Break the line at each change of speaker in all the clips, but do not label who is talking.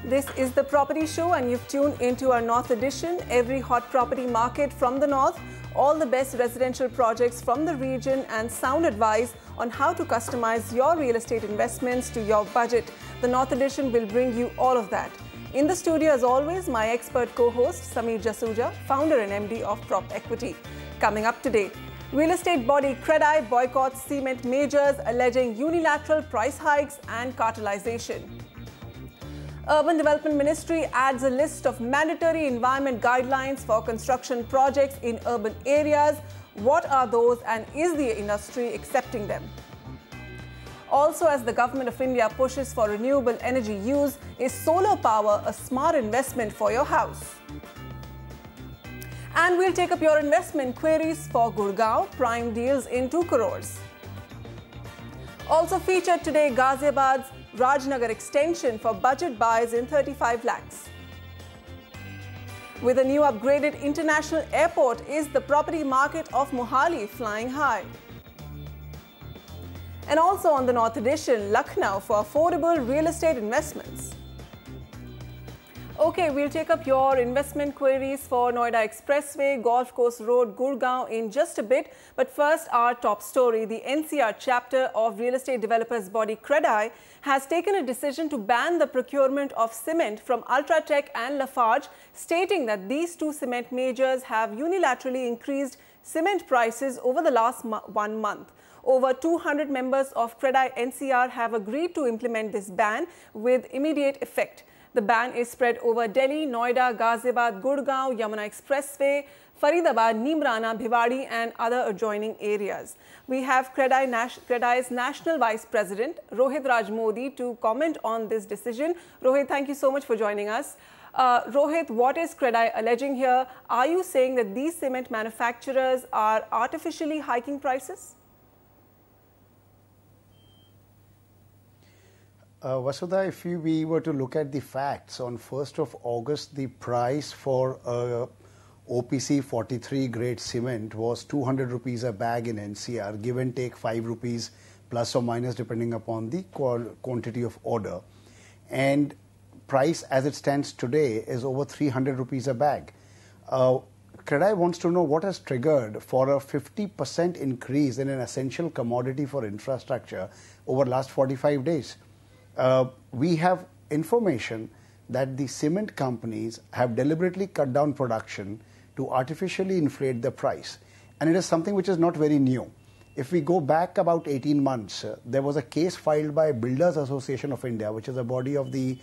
This is the Property Show and you've tuned into our North edition. Every hot property market from the North, all the best residential projects from the region and sound advice on how to customize your real estate investments to your budget. The North edition will bring you all of that. In the studio as always, my expert co-host Sameer Jasuja, founder and MD of Prop Equity. Coming up today, real estate body CREDAI boycotts cement majors alleging unilateral price hikes and cartelization. Urban Development Ministry adds a list of mandatory environment guidelines for construction projects in urban areas. What are those and is the industry accepting them? Also, as the Government of India pushes for renewable energy use, is solar power a smart investment for your house? And we'll take up your investment queries for Gurgaon, prime deals in 2 crores. Also featured today, Ghaziabad's Rajnagar extension for budget buys in 35 lakhs. With a new upgraded international airport, is the property market of Mohali flying high? And also on the North edition, Lucknow for affordable real estate investments. Okay, we'll take up your investment queries for Noida Expressway, Golf Course Road, Gurgaon in just a bit. But first, our top story. The NCR chapter of real estate developers body CREDAI has taken a decision to ban the procurement of cement from Ultratech and Lafarge, stating that these 2 cement majors have unilaterally increased cement prices over the last 1 month. Over 200 members of CREDAI NCR have agreed to implement this ban with immediate effect. The ban is spread over Delhi, Noida, Ghaziabad, Gurgaon, Yamuna Expressway, Faridabad, Nimrana, Bhiwadi and other adjoining areas. We have CREDAI's National Vice President, Rohit Raj Modi, to comment on this decision. Rohit, thank you so much for joining us. Rohit, what is CREDAI alleging here? Are you saying that these cement manufacturers are artificially hiking prices?
Vasudha, if we were to look at the facts, on 1st of August, the price for OPC 43 grade cement was 200 rupees a bag in NCR, give and take 5 rupees plus or minus depending upon the quantity of order. And price as it stands today is over 300 rupees a bag. CREDAI wants to know what has triggered for a 50% increase in an essential commodity for infrastructure over last 45 days. We have information that the cement companies have deliberately cut down production to artificially inflate the price. And it is something which is not very new. If we go back about 18 months, there was a case filed by Builders Association of India, which is a body of the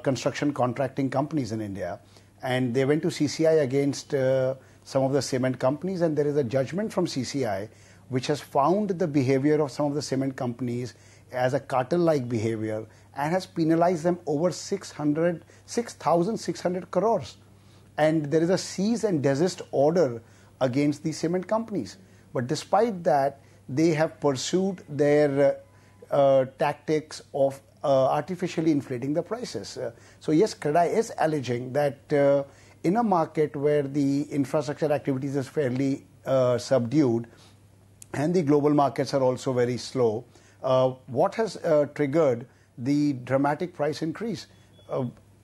construction contracting companies in India. And they went to CCI against some of the cement companies. And there is a judgment from CCI which has found the behavior of some of the cement companies as a cartel-like behavior and has penalized them over 6,600 crores. And there is a cease and desist order against the cement companies. But despite that, they have pursued their tactics of artificially inflating the prices. So yes, CREDAI is alleging that in a market where the infrastructure activities is fairly subdued and the global markets are also very slow, what has triggered the dramatic price increase,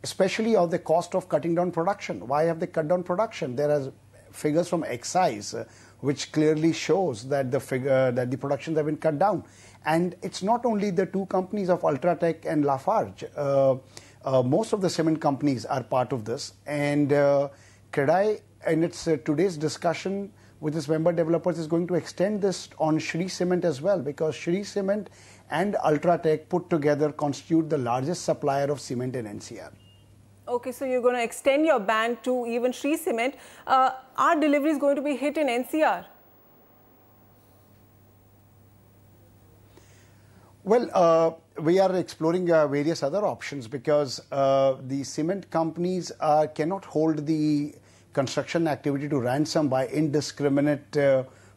especially of the cost of cutting down production? Why have they cut down production? There are figures from excise which clearly shows that the productions have been cut down. And it's not only the 2 companies of Ultratech and Lafarge. Most of the cement companies are part of this. And CREDAI, in its today's discussion with its member developers, is going to extend this on Shri Cement as well, because Shri Cement and Ultratech put together constitute the largest supplier of cement in NCR.
Okay, so you're going to extend your ban to even Shri Cement. Are deliveries going to be hit in NCR?
Well, we are exploring various other options because the cement companies cannot hold the construction activity to ransom by indiscriminate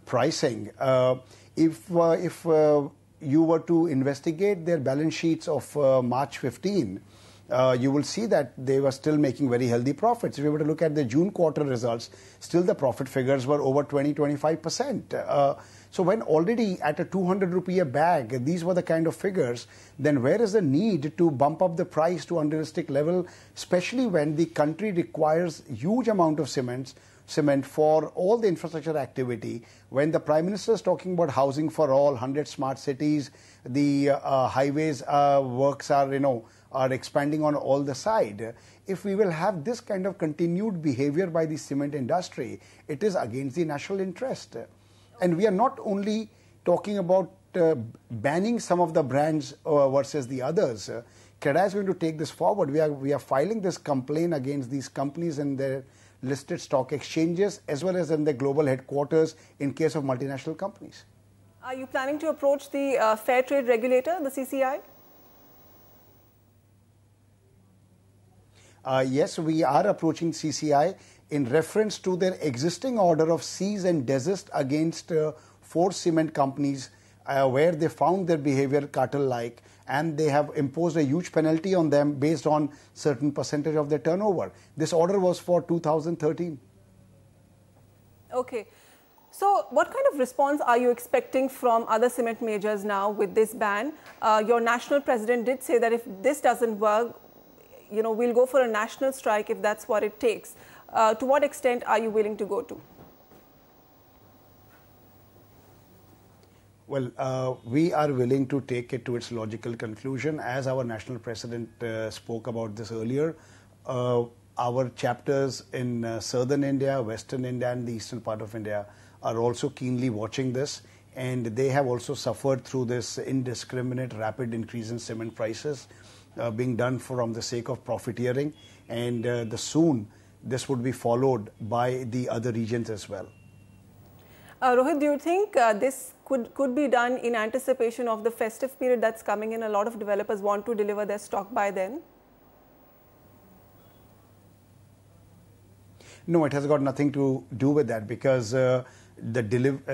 pricing. If you were to investigate their balance sheets of March 15, you will see that they were still making very healthy profits. If you were to look at the June quarter results, still the profit figures were over 20-25%. So when already at a 200 rupee a bag, these were the kind of figures, then where is the need to bump up the price to unrealistic level, especially when the country requires huge amount of cement for all the infrastructure activity. When the Prime Minister is talking about housing for all, 100 smart cities, the highways works are expanding on all the side. If we will have this kind of continued behavior by the cement industry, it is against the national interest. And we are not only talking about banning some of the brands versus the others. CREDAI is going to take this forward. We are filing this complaint against these companies and their listed stock exchanges as well as in the global headquarters in case of multinational companies.
Are you planning to approach the Fair Trade Regulator, the CCI?
Yes, we are approaching CCI in reference to their existing order of cease and desist against 4 cement companies where they found their behavior cartel-like, and they have imposed a huge penalty on them based on certain percentage of their turnover. This order was for 2013.
Okay. So what kind of response are you expecting from other cement majors now with this ban? Your national president did say that if this doesn't work, we'll go for a national strike if that's what it takes. To what extent are you willing to go to?
Well, we are willing to take it to its logical conclusion. As our national president spoke about this earlier, our chapters in southern India, western India and the eastern part of India are also keenly watching this, and they have also suffered through this indiscriminate rapid increase in cement prices being done from the sake of profiteering, and soon this would be followed by the other regions as well.
Rohit, do you think this could be done in anticipation of the festive period that's coming in? A lot of developers want to deliver their stock by then.
No, it has got nothing to do with that, because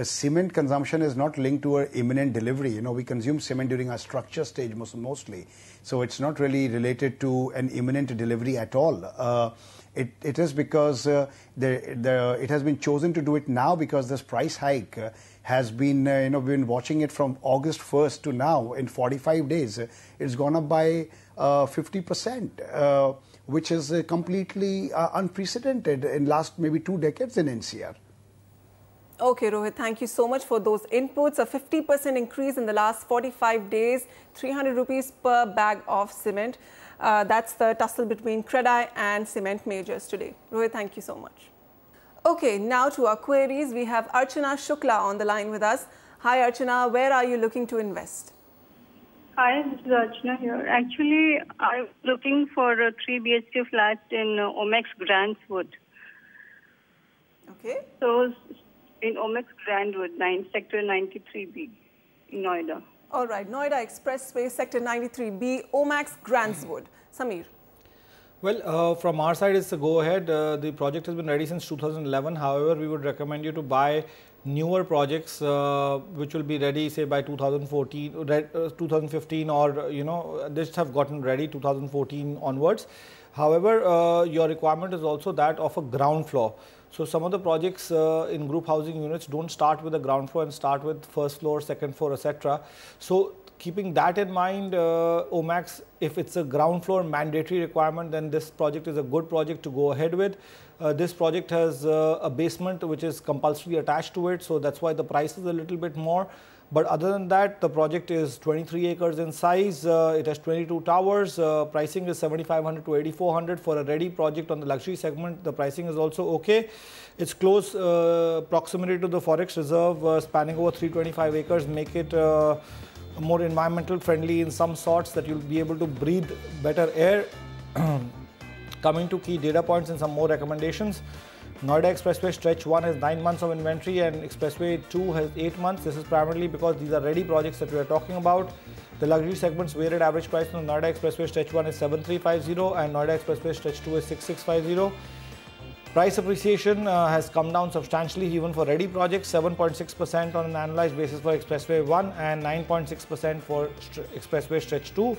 cement consumption is not linked to an imminent delivery. We consume cement during our structure stage mostly. So it's not really related to an imminent delivery at all. It is because it has been chosen to do it now because this price hike has been, we've been watching it from August 1st to now. In 45 days, it's gone up by 50%, which is completely unprecedented in last maybe 2 decades in NCR.
Okay, Rohit, thank you so much for those inputs. A 50% increase in the last 45 days, 300 rupees per bag of cement. That's the tussle between CREDAI and cement majors today. Rohit, thank you so much. Okay, now to our queries. We have Archana Shukla on the line with us. Hi, Archana. Where are you looking to invest?
Hi, this is Archana here. Actually, I'm looking for a 3 BHK flat in Omax Grandswood.
Okay.
So, in Omax Grandwood, Sector 93B in Noida.
All right, Noida Expressway, Sector 93B, Omax Grandswood. Samir.
Well, from our side, it's a go-ahead. The project has been ready since 2011. However, we would recommend you to buy newer projects which will be ready, say, by 2014, 2015, or, this have gotten ready 2014 onwards. However, your requirement is also that of a ground floor. So some of the projects in group housing units don't start with the ground floor and start with first floor, second floor, etc. So keeping that in mind, Omax, if it's a ground floor mandatory requirement, then this project is a good project to go ahead with. This project has a basement which is compulsory attached to it, so that's why the price is a little bit more. But other than that, the project is 23 acres in size, it has 22 towers, pricing is 7,500 to 8,400 for a ready project on the luxury segment. The pricing is also okay. It's close proximity to the forest reserve, spanning over 325 acres, make it more environmental friendly in some sorts, that you'll be able to breathe better air. Coming to key data points and some more recommendations. Noida Expressway Stretch 1 has 9 months of inventory and Expressway 2 has 8 months. This is primarily because these are ready projects that we are talking about. The luxury segment's weighted average price on Noida Expressway Stretch 1 is 7,350 and Noida Expressway Stretch 2 is 6,650. Price appreciation has come down substantially even for ready projects, 7.6% on an annualized basis for Expressway 1 and 9.6% for Expressway Stretch 2.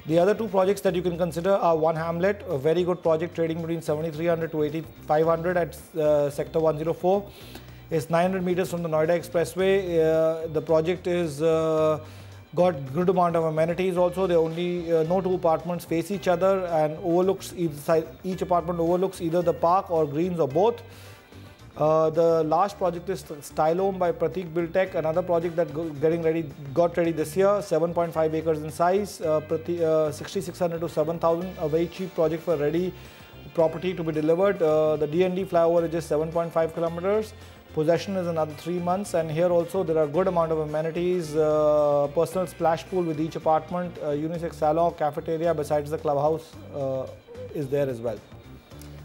The other two projects that you can consider are One Hamlet, a very good project trading between 7,300 to 8,500 at Sector 104. It's 900 meters from the Noida Expressway. The project is got good amount of amenities also. There only no two apartments face each other and overlooks each apartment overlooks either the park or greens or both. The last project is Stylome by Pratik Buildtech, another project that got ready this year, 7.5 acres in size, 6,600 to 7,000, a very cheap project for ready property to be delivered. The DND flyover is just 7.5 kilometers. Possession is another 3 months, and here also there are good amount of amenities, personal splash pool with each apartment, unisex salon, cafeteria besides the clubhouse is there as well.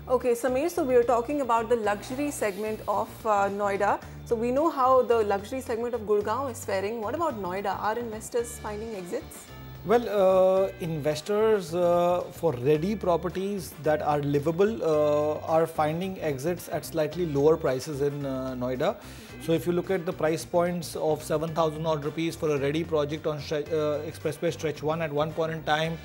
Okay, Sameer, so we are talking about the luxury segment of Noida. So we know how the luxury segment of Gurgaon is faring. What about Noida? Are investors finding exits?
Well, investors for ready properties that are livable are finding exits at slightly lower prices in Noida. So if you look at the price points of 7,000 odd rupees for a ready project on Expressway Stretch 1 at one point in time,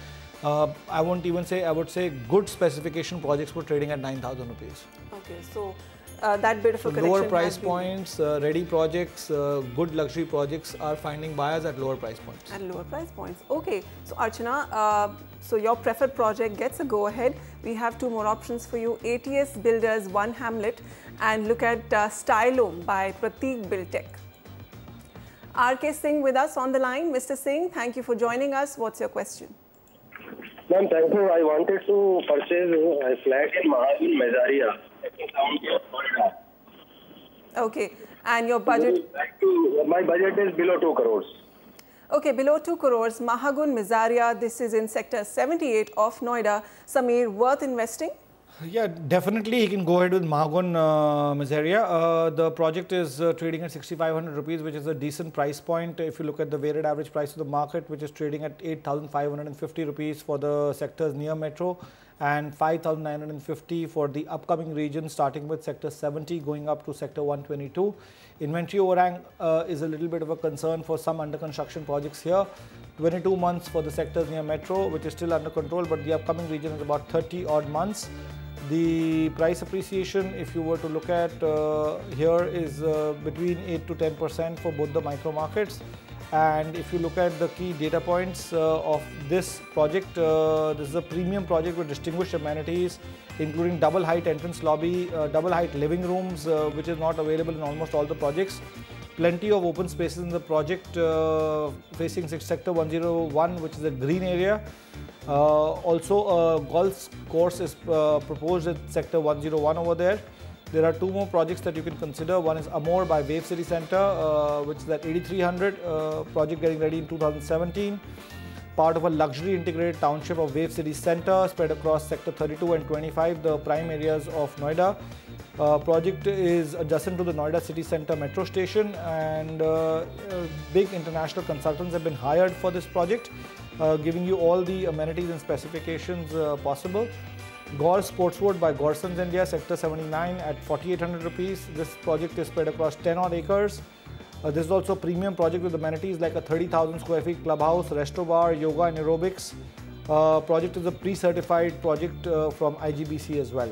I won't even say, I would say good specification projects were trading at 9,000 rupees.
Okay, so that bit of a correction.
Lower price points, ready projects, good luxury projects are finding buyers at lower price points.
At lower price points. Okay, so Archana, so your preferred project gets a go ahead. We have two more options for you: ATS Builders One Hamlet, and look at Stylome by Pratik Buildtech. RK Singh with us on the line. Mr. Singh, thank you for joining us. What's your question?
Ma'am, thank you. I wanted to purchase a flat in Mohali, Mezaria.
Okay, and your budget?
My budget is below 2 crores.
Okay, below 2 crores, Mahagun, Mezaria. This is in Sector 78 of Noida. Sameer, worth investing?
Yeah, definitely he can go ahead with Mahagun Mezaria. The project is trading at 6,500 rupees, which is a decent price point. If you look at the weighted average price of the market, which is trading at 8,550 rupees for the sectors near metro and 5,950 for the upcoming region, starting with Sector 70 going up to Sector 122. Inventory overhang is a little bit of a concern for some under construction projects here. 22 months for the sectors near metro, which is still under control, but the upcoming region is about 30 odd months. The price appreciation, if you were to look at here, is between 8 to 10% for both the micro markets. And if you look at the key data points of this project, this is a premium project with distinguished amenities, including double height entrance lobby, double height living rooms, which is not available in almost all the projects. Plenty of open spaces in the project facing Sector 101, which is a green area. Also, a golf course is proposed at Sector 101 over there. There are two more projects that you can consider. One is Amore by Wave City Centre, which is at 8,300, project getting ready in 2017. Part of a luxury integrated township of Wave City Centre spread across Sector 32 and 25, the prime areas of Noida. Project is adjacent to the Noida City Centre metro station, and big international consultants have been hired for this project, giving you all the amenities and specifications possible. Gore Sportswood by Gorsons India, Sector 79 at 4,800 rupees. This project is spread across 10 odd acres. This is also a premium project with amenities like a 30,000 square feet clubhouse, resto bar, yoga and aerobics. Project is a pre-certified project from IGBC as well.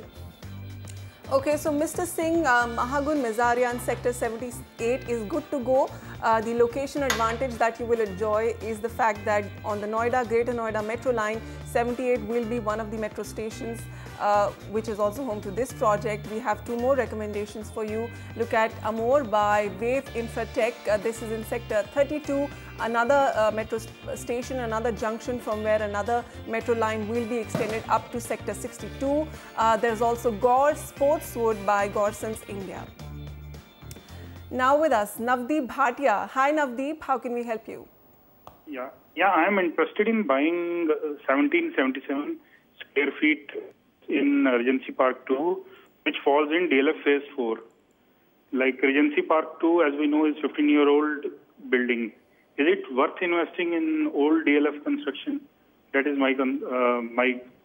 Okay, so Mr. Singh, Mahagun, Mezaria and Sector 78 is good to go. The location advantage that you will enjoy is the fact that on the Greater Noida Metro line, 78 will be one of the metro stations, which is also home to this project. We have two more recommendations for you. Look at Amore by Wave Infratech. This is in Sector 32. Another metro station, another junction from where another metro line will be extended up to Sector 62. There's also Gore Sportswood by Gorsons India. Now with us, Navdeep Bhatia. Hi Navdeep, how can we help you?
Yeah, I am interested in buying 1777 square feet in Regency Park 2, which falls in DLF Phase 4. Like Regency Park 2, as we know, is 15-year-old building. Is it worth investing in old DLF construction? That is my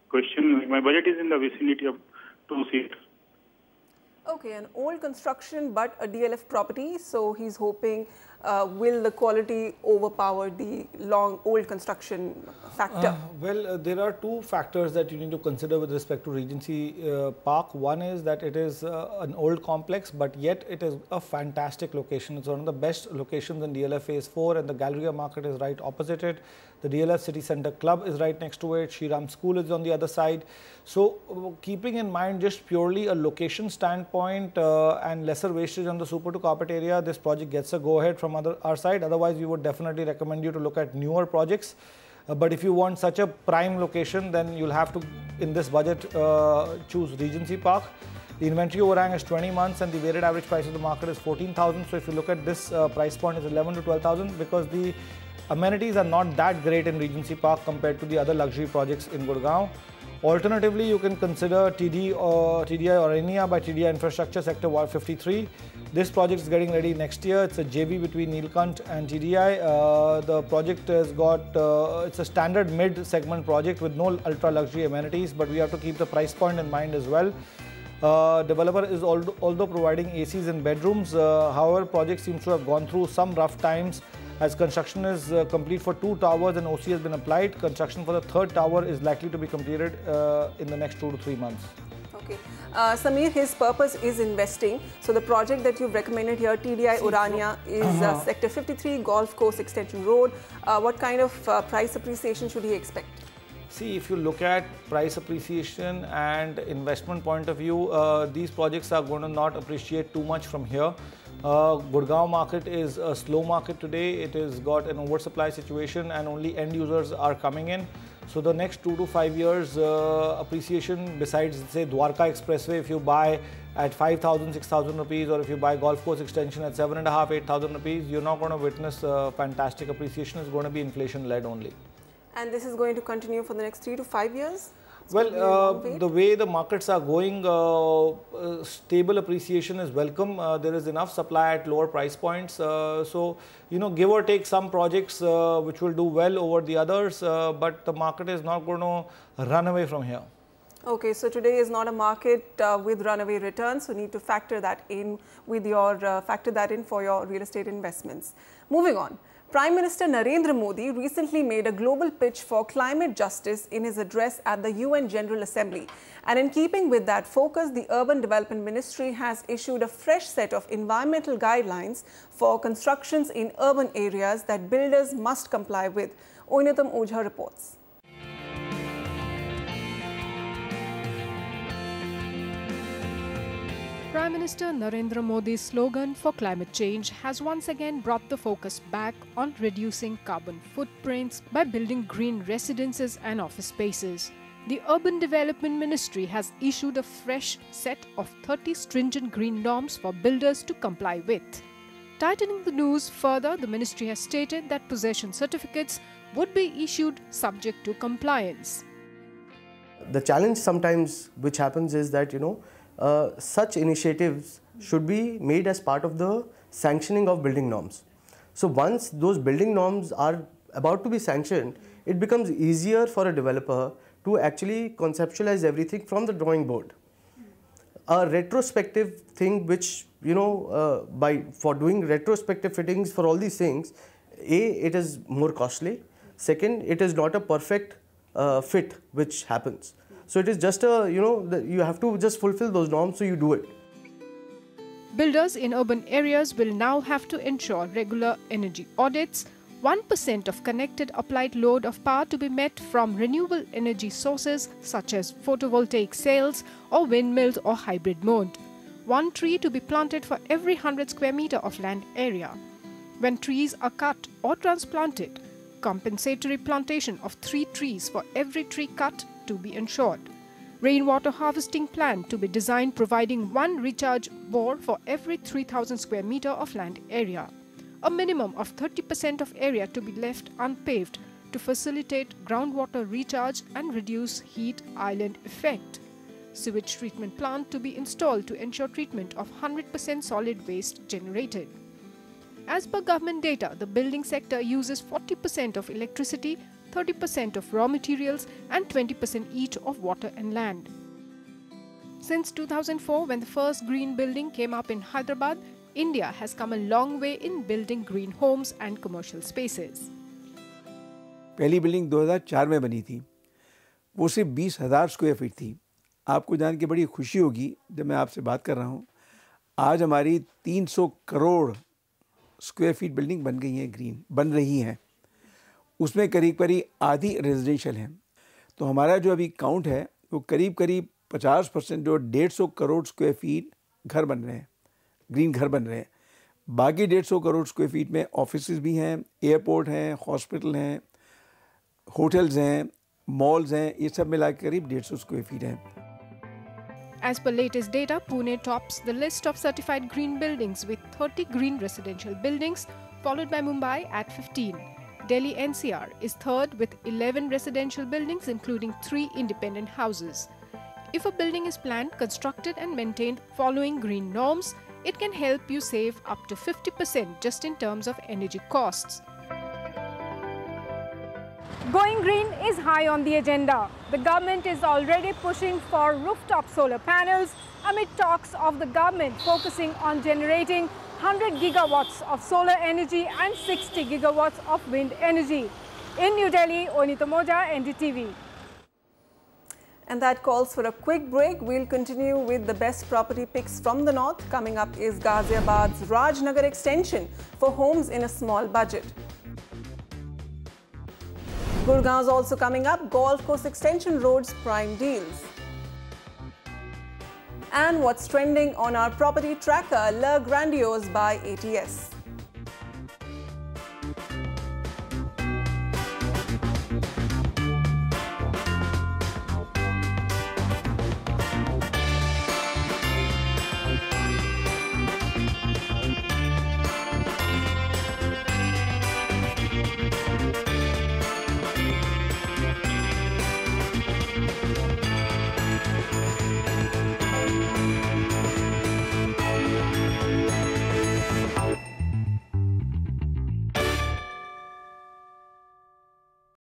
question. My budget is in the vicinity of 2 seats.
Okay, an old construction but a DLF property. So he's hoping will the quality overpower the old construction factor?
There are two factors that you need to consider with respect to Regency Park. One is that it is an old complex, but yet it is a fantastic location. It's one of the best locations in DLF Phase 4, and the Galleria Market is right opposite it. The DLF City Centre Club is right next to it. Shriram School is on the other side. So, keeping in mind just purely a location standpoint and lesser wastage on the Super 2 carpet area, this project gets a go-ahead from our side. Otherwise, we would definitely recommend you to look at newer projects. But if you want such a prime location, then you'll have to, in this budget, choose Regency Park. The inventory overhang is 20 months and the weighted average price of the market is 14,000. So if you look at this price point is 11 to 12,000, because the amenities are not that great in Regency Park compared to the other luxury projects in Gurgaon. Alternatively, you can consider TDI Aurania by TDI Infrastructure Sector 153. This project is getting ready next year. It's a JV between Neelkant and TDI. The project has got, it's a standard mid-segment project with no ultra-luxury amenities, but we have to keep the price point in mind as well. Developer is although providing ACs in bedrooms, however, project seems to have gone through some rough times as construction is complete for 2 towers and OC has been applied. Construction for the 3rd tower is likely to be completed in the next 2 to 3 months.
Okay. Samir, his purpose is investing. So the project that you've recommended here, TDI Urania, is Sector 53, Golf Course Extension Road. What kind of price appreciation should he expect?
See, if you look at price appreciation and investment point of view, these projects are going to not appreciate too much from here. Gurgaon market is a slow market today. It has got an oversupply situation and only end users are coming in. So the next 2 to 5 years appreciation, besides say Dwarka Expressway, if you buy at 5,000, 6,000 rupees, or if you buy Golf Course Extension at 7,500, 8,000 rupees, you're not going to witness fantastic appreciation. It's going to be inflation led only.
And this is going to continue for the next 3 to 5 years?
Well, the way the markets are going, stable appreciation is welcome. There is enough supply at lower price points. So, you know, give or take some projects which will do well over the others, but the market is not going to run away from here.
Okay, so today is not a market with runaway returns, so need to factor that in with your for your real estate investments. Moving on. Prime Minister Narendra Modi recently made a global pitch for climate justice in his address at the UN General Assembly. And in keeping with that focus, the Urban Development Ministry has issued a fresh set of environmental guidelines for constructions in urban areas that builders must comply with. Oinatam Ojha reports.
Prime Minister Narendra Modi's slogan for climate change has once again brought the focus back on reducing carbon footprints by building green residences and office spaces. The Urban Development Ministry has issued a fresh set of 30 stringent green norms for builders to comply with. Tightening the noose further, the ministry has stated that possession certificates would be issued subject to compliance.
The challenge sometimes which happens is that, such initiatives should be made as part of the sanctioning of building norms. So once those building norms are about to be sanctioned, it becomes easier for a developer to actually conceptualize everything from the drawing board. A retrospective thing which, for doing retrospective fittings for all these things, it is more costly. Second, it is not a perfect fit which happens. So it is just you have to just fulfill those norms, so you do it.
Builders in urban areas will now have to ensure regular energy audits, 1% of connected applied load of power to be met from renewable energy sources such as photovoltaic cells or windmills or hybrid mode, 1 tree to be planted for every 100 square meter of land area. When trees are cut or transplanted, compensatory plantation of 3 trees for every tree cut to be ensured. Rainwater harvesting plant to be designed providing 1 recharge bore for every 3,000 square meter of land area. A minimum of 30% of area to be left unpaved to facilitate groundwater recharge and reduce heat island effect. Sewage treatment plant to be installed to ensure treatment of 100% solid waste generated. As per government data, the building sector uses 40% of electricity, 30% of raw materials and 20% each of water and land. Since 2004, when the first green building came up in Hyderabad, India has come a long way in building green homes and commercial spaces.
पहली building 2004 में बनी थी, वो सिर्फ 20,000 square feet थी। आपको जान के बड़ी खुशी होगी जब मैं आपसे बात कर रहा हूँ, आज हमारी 300 करोड़ स्क्वायर फीट बिल्डिंग बन गई है, ग्रीन बन रही हैं। उसमें करीब करीब आधी रेजिडेंशियल हैं। तो हमारा जो अभी काउंट है वो करीब करीब 50% जो 150 करोड़ स्क्वायर फीट घर बन रहे हैं, ग्रीन घर बन रहे हैं। बाकी 150 करोड़ स्क्वायर फीट में ऑफिसेज भी हैं, एयरपोर्ट हैं, हॉस्पिटल हैं, होटल्स हैं, malls हैं, ये सब मिला के करीब 150 स्क्वायर फीट हैं।
As per latest data, Pune tops the list of certified green buildings with 30 green residential buildings, followed by Mumbai at 15. Delhi NCR is third with 11 residential buildings, including 3 independent houses. If a building is planned, constructed and maintained following green norms, it can help you save up to 50% just in terms of energy costs.
Going green is high on the agenda. The government is already pushing for rooftop solar panels amid talks of the government focusing on generating 100 gigawatts of solar energy and 60 gigawatts of wind energy. In New Delhi, Onita Moja, NDTV.
And that calls for a quick break. We'll continue with the best property picks from the north. Coming up is Ghaziabad's Rajnagar extension for homes in a small budget. Gurgaon is also coming up, golf course extension roads prime deals. And what's trending on our property tracker, Le Grandiose by ATS.